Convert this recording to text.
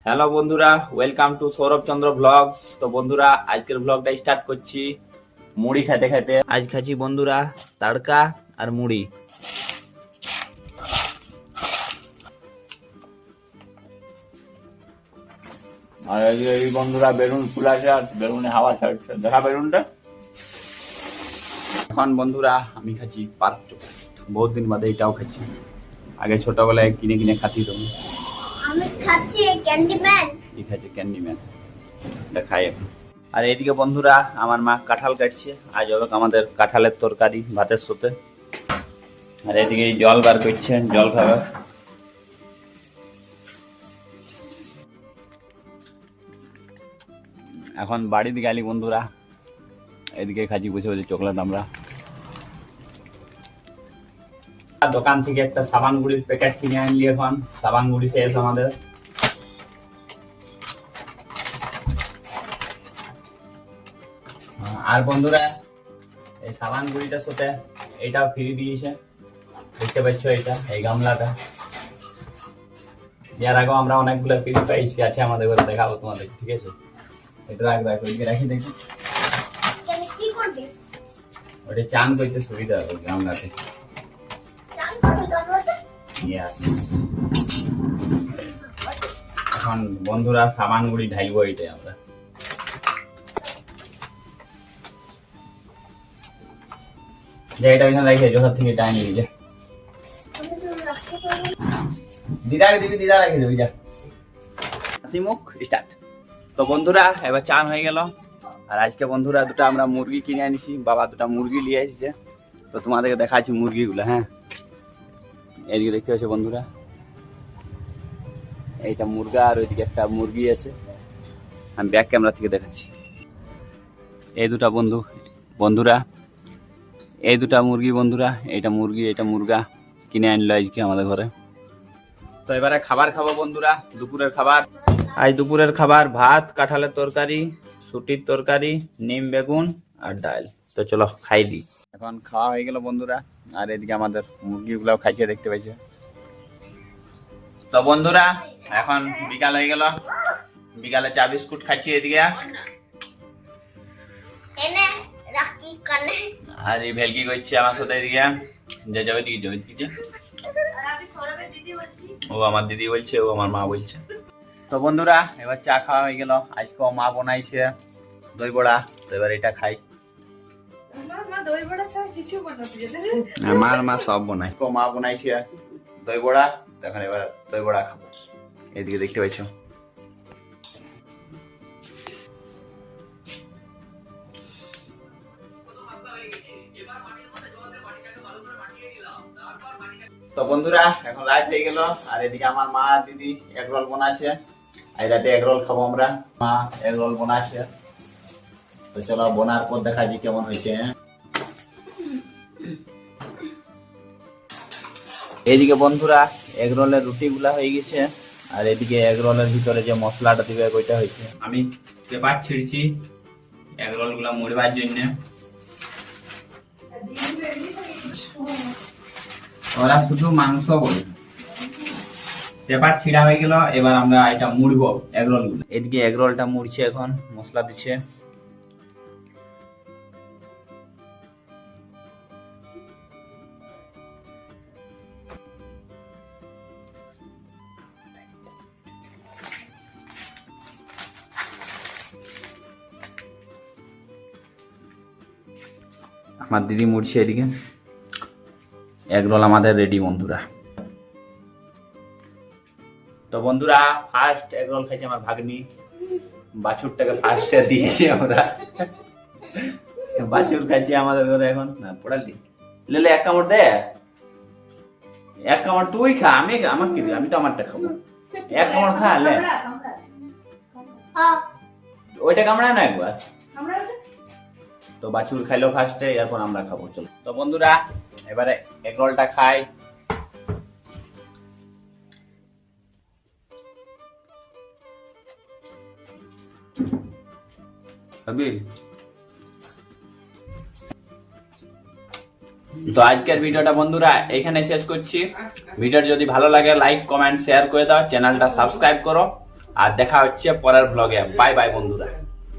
Hello বন্ধুরা, welcome to Sourav Chandra blogs. তো বন্ধুরা, আজকের ব্লগটা স্টার্ট করছি মুড়ি খেতে খেতে। আজ খাচ্ছি বন্ধুরা তাড়কা আর মুড়ি। আর এই বন্ধুরা বেলুন ফুল আছে, আর বেলুনে হাওয়া ছাড়ছে, দেখা বেলুনটা। এখন বন্ধুরা আমি খাচ্ছি পার্ক চকলেট। বহুত দিন বাদে এটাও খাচ্ছি। আগে ছোটবেলায় কিনে কিনে খাতি তো। আমি খাচ্ছি ক্যান্ডিম্যান। এই খাচ্ছি ক্যান্ডিম্যান, এটা খাই এখন। আর এইদিকে বন্ধুরা আমার মা কাঁঠাল কাটছে। আজ হবে আমাদের কাঁঠালের তরকারি ভাতের সাথে। আর এদিকে জল বার করছে, জল খাবে। এখন বাড়িতে গেলি বন্ধুরা, এদিকে খাচ্ছি বসে বসে চকলেট আমরা। দোকান থেকে একটা সাবান গুঁড়ির প্যাকেট কিনে আনলি। এখন সাবান গুঁড়ি শেষ আমাদের। আর বন্ধুরা এই সাবান গুঁড়িটার সাথে এইটাও ফ্রি দিয়েছে, দেখতে পাচ্ছ এটা, এই গামলাটা। এর আগেও আমরা অনেকগুলো ফ্রি পাইছি, আছে আমাদের ঘরে, দেখাবো তোমাদের, ঠিক আছে? এটা রাখবো, ওইদিকে রাখি দেখি। কি করবে? ওটা চান করতে সুবিধা হবে গামলাতে। চান করবে গামলাতে? Yes. এখন বন্ধুরা সাবান গুঁড়ি ঢালবো এইটাই আমরা। যে এটা এখানে রাখি, জোসার থেকে টাইম নিয়ে যা। দিদাকে দিবি, দিদা রাখি দেবি, যা। হাসি মুখ স্টার্ট। তো বন্ধুরা এবার চান হয়ে গেল। আর আজকে বন্ধুরা দুটো আমরা মুরগি কিনে আনিছি, বাবা দুটো মুরগি নিয়ে এসেছে। তো তোমাদেরকে দেখাচ্ছি মুরগিগুলো। হ্যাঁ, এইদিকে দেখতে পাচ্ছ বন্ধুরা, এইটা মুরগা, আর ওইদিকে একটা মুরগি আছে। আমি ব্যাক ক্যামেরা থেকে দেখাচ্ছি। এই দুটা বন্ধুরা এই দুটা মুরগি বন্ধুরা, এইটা মুরগি, এইটা মুরগা কিনে আনলো আজকে আমাদের ঘরে। তো এবারে খাবার খাবো বন্ধুরা, দুপুরের খাবার। আজ দুপুরের খাবার ভাত, কাঁঠালের তরকারি, শুটির তরকারি, নিম বেগুন আর ডাল। তো চলো খাই দিই। এখন খাওয়া হয়ে গেল বন্ধুরা। আর এদিকে আমাদের মুরগিগুলাও খাইছে, দেখতে পাইছে। তো বন্ধুরা এখন বিকাল হয়ে গেল, বিকালে চা বিস্কুট খাচ্ছি এদিকে। এনে রাখি কানে। আর এই ভেলকি করছি আমার সাথে এদিকে। যে যাবে দিকে যাবে দিকে। আমি সৌরভের দিদি বলছি। ও আমার দিদি বলছে, ও আমার মা বলছে। তো বন্ধুরা এবার চা খাওয়া হয়ে গেল। আজকে মা বানাইছে দই বড়া। তো এবার এটা খাই। আমার মা সব বানায়, মা বানাইছে দই বড়া। তখন এবার দই বড়া খাবো। এদিকে দেখতে পাচ্ছ। তো বন্ধুরা এখন রাত হয়ে গেল। আর এদিকে আমার মা দিদি এগ রোল বানাচ্ছে। আজ রাতে এগ রোল খাবো আমরা। মা এগ রোল বানাচ্ছে। তো চলো বোনার পর দেখা যায় কেমন হয়েছে। এদিকে বন্ধুরা এগ রোলের রুটি গুলা হয়ে গেছে। আর এদিকে এগ রোলের ভিতরে যে মশলাটা দিবে ওইটা হয়েছে। আমি পেপার ছিড়ছি এগ রোল গুলা মুড়বার জন্য। ওরা শুধু মাংস বলে। পেপার ছিঁড়া হয়ে গেল, এবার আমরা এটা মুড়বো এগ রোল গুলো। এদিকে এগ রোলটা মুড়ছে, এখন মশলা দিচ্ছে। আমার দিদি মুড়ছে এদিকে। এগ রোল আমাদের রেডি বন্ধুরা। তো বন্ধুরা ফার্স্ট এগ রোল খাইছে আমার ভাগ্নি। বাছুরটাকে ফার্স্টে দিয়েছি আমরা। বাছুর খাইছে আমাদের ঘরে। এখন না পড়ালি লেলে এক কামড় দে, এক কামড় তুই খা। আমি আমাকে দিবি, আমি তো আমারটা খাবো। এক কামড় খা লে। ওইটা কামড়ায় না একবার। তো বাছুর খাইলো ফার্স্টে, এরপর আমরা খাবো। চলো তো বন্ধুরা এবারে এগ রোলটা খাই। তো আজকের ভিডিওটা বন্ধুরা এখানে শেষ করছি। ভিডিওটা যদি ভালো লাগে লাইক কমেন্ট শেয়ার করে দাও, চ্যানেলটা সাবস্ক্রাইব করো। আর দেখা হচ্ছে পরের ব্লগে। বাই বাই বন্ধুরা।